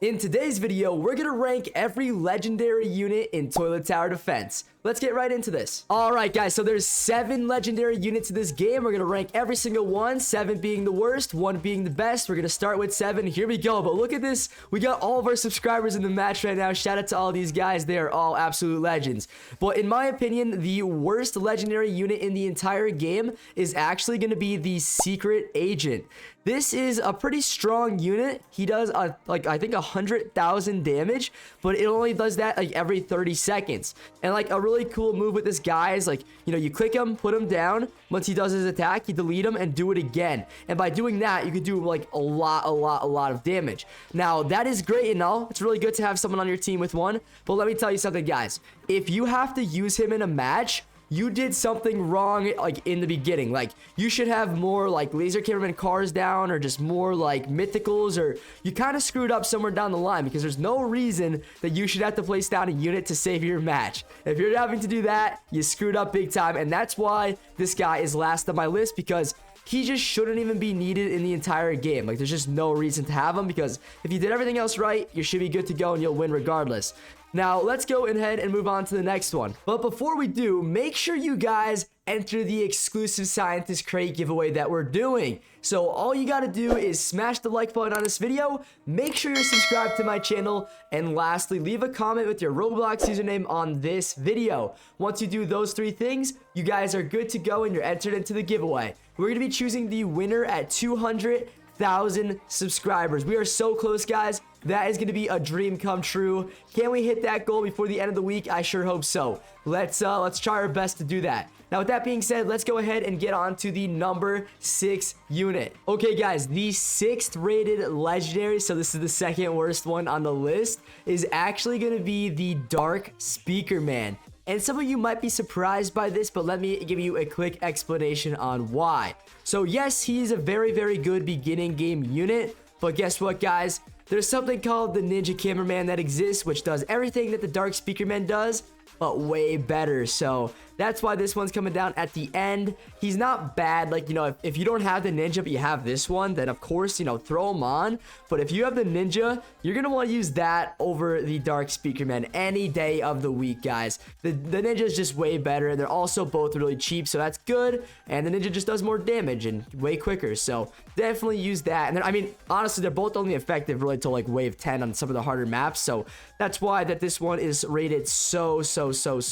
In today's video, we're gonna rank every legendary unit in Toilet Tower Defense. Let's get right into this. Alright guys, so there's 7 legendary units in this game. We're gonna rank every single one, 7 being the worst, 1 being the best. We're gonna start with 7. Here we go. But look at this. We got all of our subscribers in the match right now. Shout out to all these guys. They are all absolute legends. But in my opinion, the worst legendary unit in the entire game is actually gonna be the Secret Agent. This is a pretty strong unit. He does like I think 100,000 damage, but it only does that like every 30 seconds. And like a really cool move with this guy is like, you know, you click him, put him down. Once he does his attack, you delete him and do it again. And by doing that, you can do like a lot of damage. Now that is great and all. It's really good to have someone on your team with one. But let me tell you something, guys. If you have to use him in a match, you did something wrong like in the beginning. Like you should have more like laser cameraman cars down, or just more like mythicals, or you kind of screwed up somewhere down the line, because there's no reason that you should have to place down a unit to save your match. If you're having to do that, you screwed up big time. And that's why this guy is last on my list, because he just shouldn't even be needed in the entire game. Like there's just no reason to have him, because if you did everything else right, you should be good to go and you'll win regardless. Now, let's go ahead and move on to the next one. But before we do, make sure you guys enter the exclusive Scientist Crate giveaway that we're doing. So all you gotta do is smash the like button on this video, make sure you're subscribed to my channel, and lastly, leave a comment with your Roblox username on this video. Once you do those 3 things, you guys are good to go and you're entered into the giveaway. We're gonna be choosing the winner at 200,000 subscribers. We are so close, guys. That is going to be a dream come true. Can we hit that goal before the end of the week? I sure hope so. Let's try our best to do that. Now, with that being said, let's go ahead and get on to the number 6 unit. Okay, guys, the 6th rated legendary, so this is the 2nd worst one on the list, is actually going to be the Dark Speakerman. And some of you might be surprised by this, but let me give you a quick explanation on why. So yes, he's a very good beginning game unit, but guess what, guys? There's something called the Ninja Cameraman that exists, which does everything that the Dark Speakerman does, but way better. So that's why this one's coming down at the end. He's not bad. Like, you know, if you don't have the Ninja, but you have this one, then of course, you know, throw him on. But if you have the Ninja, you're going to want to use that over the Dark Speakerman any day of the week, guys. The Ninja is just way better. They're also both really cheap, so that's good. And the Ninja just does more damage and way quicker. So definitely use that. And then, I mean, honestly, they're both only effective really till like wave 10 on some of the harder maps. So that's why that this one is rated so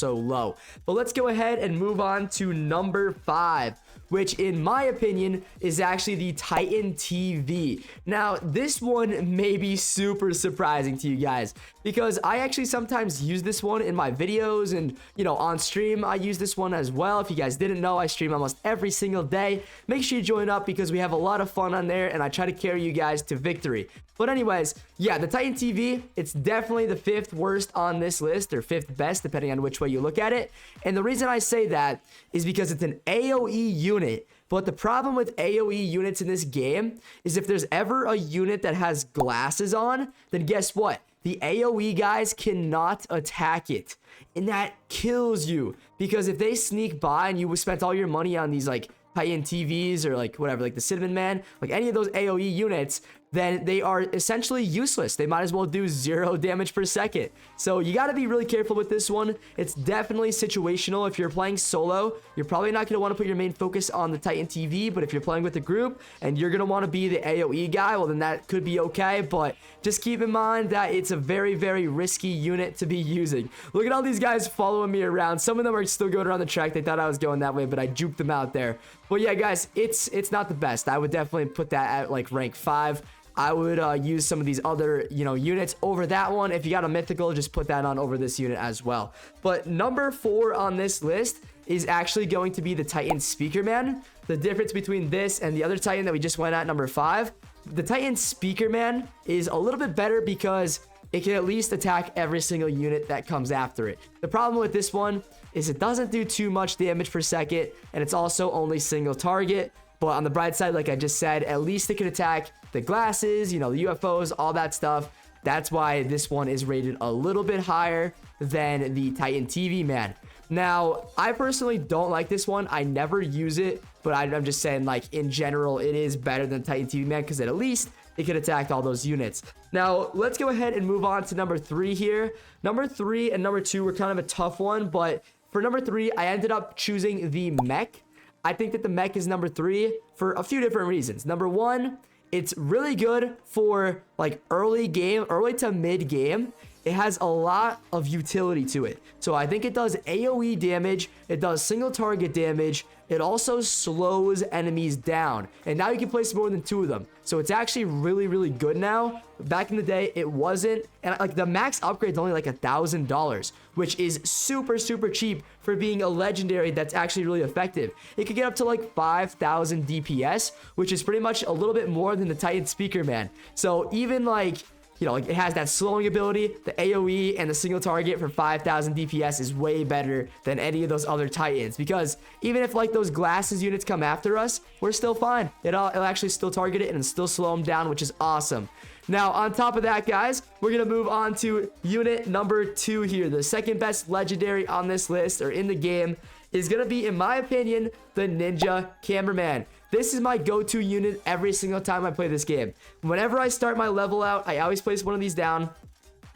low. But let's go ahead and move on to number 5, which in my opinion is actually the Titan TV. Now, this one may be super surprising to you guys, because I actually sometimes use this one in my videos, and you know, on stream I use this one as well. If you guys didn't know, I stream almost every single day. Make sure you join up, because we have a lot of fun on there and I try to carry you guys to victory. But anyways, yeah, the Titan TV, it's definitely the 5th worst on this list, or 5th best, depending on which way you look at it. And the reason I say that is because it's an AoE unit. But the problem with AoE units in this game is if there's ever a unit that has glasses on, then guess what? The AoE guys cannot attack it. And that kills you, because if they sneak by and you spent all your money on these like Titan TVs or like whatever, like the Cinnamon Man, like any of those AoE units, then they are essentially useless. They might as well do 0 damage per second. So you got to be really careful with this one. It's definitely situational. If you're playing solo, you're probably not going to want to put your main focus on the Titan TV, but if you're playing with a group and you're going to want to be the AoE guy, well, then that could be okay. But just keep in mind that it's a very risky unit to be using. Look at all these guys following me around. Some of them are still going around the track. They thought I was going that way, but I juked them out there. But yeah, guys, it's not the best. I would definitely put that at like rank 5. I would use some of these other, you know, units over that one. If you got a mythical, just put that on over this unit as well. But number 4 on this list is actually going to be the Titan Speakerman. The difference between this and the other Titan that we just went at number 5, the Titan Speakerman is a little bit better because it can at least attack every single unit that comes after it. The problem with this one is it doesn't do too much damage per second, and it's also only single target. But on the bright side, like I just said, at least it can attack the glasses, you know, the UFOs, all that stuff. That's why this one is rated a little bit higher than the Titan TV, man. Now, I personally don't like this one. I never use it, but I'm just saying, like, in general, it is better than Titan TV, man, because it at least it could attack all those units. Now, let's go ahead and move on to number 3 here. Number 3 and number 2 were kind of a tough one, but for number 3, I ended up choosing the mech. I think that the mech is number 3 for a few different reasons. Number 1, it's really good for like early to mid game. It has a lot of utility to it. So I think it does AoE damage. It does single target damage. It also slows enemies down. And now you can place more than 2 of them. So it's actually really, really good now. Back in the day, it wasn't. And like the max upgrade is only like $1,000, which is super, super cheap for being a legendary that's actually really effective. It could get up to like 5,000 DPS, which is pretty much a little bit more than the Titan Speakerman. So even like, you know, like it has that slowing ability, the AoE, and the single target for 5,000 DPS is way better than any of those other Titans. Because even if like those glasses units come after us, we're still fine. It'll actually still target it and still slow them down, which is awesome. Now, on top of that, guys, we're going to move on to unit number 2 here. The second best legendary on this list, or in the game, is going to be, in my opinion, the Ninja Cameraman. This is my go-to unit every single time I play this game. Whenever I start my level out, I always place one of these down.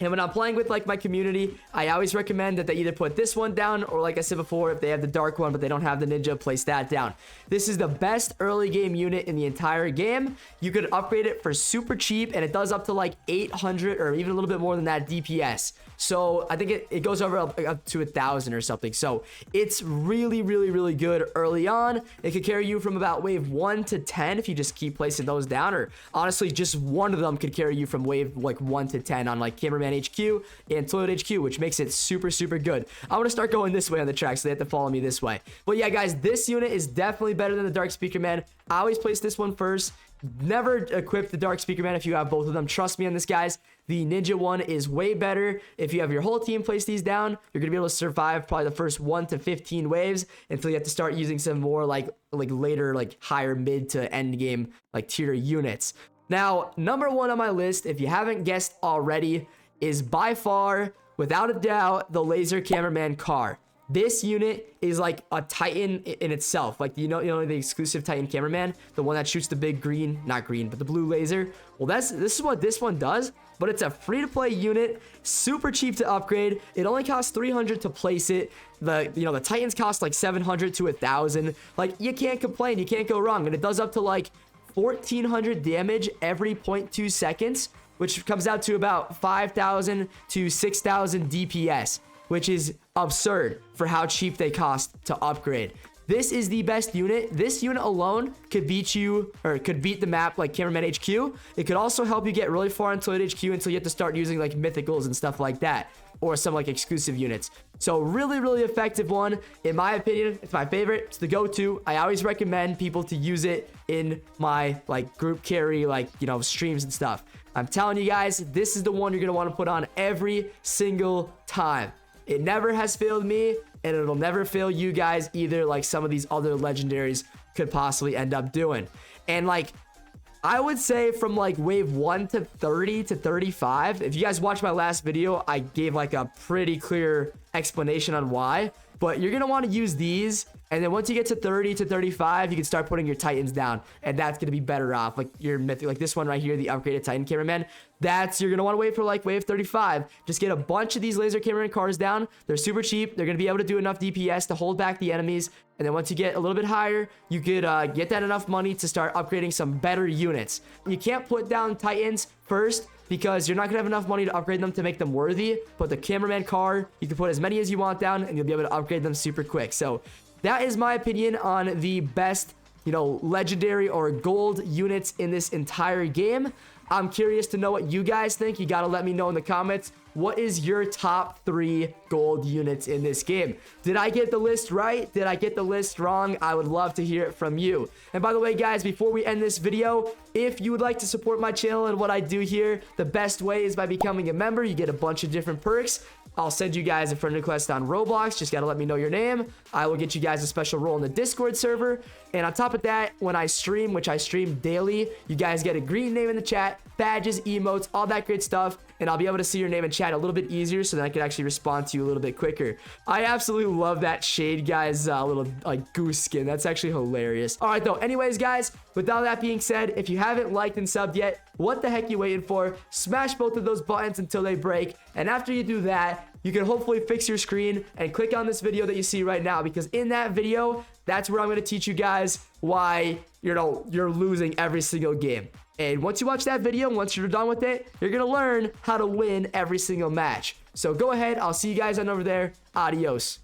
And when I'm playing with like my community, I always recommend that they either put this one down, or like I said before, if they have the dark one but they don't have the ninja, place that down. This is the best early game unit in the entire game. You could upgrade it for super cheap, and it does up to like 800 or even a little bit more than that DPS. So I think it goes over up to 1,000 or something. So it's really, really, really good early on. It could carry you from about wave 1 to 10 if you just keep placing those down, or honestly, just one of them could carry you from wave like 1 to 10 on like Cameraman HQ and Toilet HQ, which makes it super, super good. I'm gonna start going this way on the track, so they have to follow me this way. But yeah, guys, this unit is definitely better than the Dark Speakerman. I always place this one first. Never equip the Dark Speakerman if you have both of them. Trust me on this, guys. The Ninja one is way better. If you have your whole team place these down, you're gonna be able to survive probably the first 1 to 15 waves until you have to start using some more like later, like higher mid to end game like tier units. Now, number 1 on my list, if you haven't guessed already, is by far, without a doubt, the Laser Cameraman car. This unit is like a Titan in itself. Like, you know the exclusive Titan Cameraman, the one that shoots the big green, not green, but the blue laser. Well, this is what this one does, but it's a free-to-play unit, super cheap to upgrade. It only costs 300 to place it. The Titans cost like 700 to 1,000. Like, you can't complain, you can't go wrong, and it does up to like 1,400 damage every 0.2 seconds, which comes out to about 5,000 to 6,000 DPS, which is absurd for how cheap they cost to upgrade. This is the best unit. This unit alone could beat you, or could beat the map like Cameraman HQ. It could also help you get really far in Toilet HQ until you have to start using like mythicals and stuff like that, or some like exclusive units. So really, really effective one. In my opinion, it's my favorite. It's the go-to. I always recommend people to use it in my like group carry, like, you know, streams and stuff. I'm telling you guys, this is the one you're going to want to put on every single time. It never has failed me, and it'll never fail you guys either, like some of these other legendaries could possibly end up doing. And like, I would say from like wave 1 to 30 to 35, if you guys watched my last video, I gave like a pretty clear explanation on why. But you're going to want to use these, and then once you get to 30 to 35, you can start putting your Titans down, and that's going to be better off. Like your mythic, like this one right here, the upgraded Titan Cameraman, you're going to want to wait for like wave 35. Just get a bunch of these Laser Cameraman cars down. They're super cheap. They're going to be able to do enough DPS to hold back the enemies, and then once you get a little bit higher, you could get that enough money to start upgrading some better units. You can't put down Titans first, because you're not gonna have enough money to upgrade them to make them worthy. But the Cameraman car, you can put as many as you want down, and you'll be able to upgrade them super quick. So that is my opinion on the best, you know, legendary or gold units in this entire game. I'm curious to know what you guys think. You gotta let me know in the comments. What is your top 3 gold units in this game? Did I get the list right? Did I get the list wrong? I would love to hear it from you. And by the way, guys, before we end this video, if you would like to support my channel and what I do here, the best way is by becoming a member. You get a bunch of different perks. I'll send you guys a friend request on Roblox. Just gotta let me know your name. I will get you guys a special role in the Discord server. And on top of that, when I stream, which I stream daily, you guys get a green name in the chat, badges, emotes, all that great stuff. and I'll be able to see your name in chat a little bit easier so that I can actually respond to you a little bit quicker. I absolutely love that Shade guy's little like goose skin. That's actually hilarious. All right, though. Anyways, guys, with all that being said, if you haven't liked and subbed yet, what the heck you waiting for? Smash both of those buttons until they break, and after you do that, you can hopefully fix your screen and click on this video that you see right now, because in that video, that's where I'm going to teach you guys why you're losing every single game. And once you watch that video, once you're done with it, you're going to learn how to win every single match. So go ahead. I'll see you guys on over there. Adios.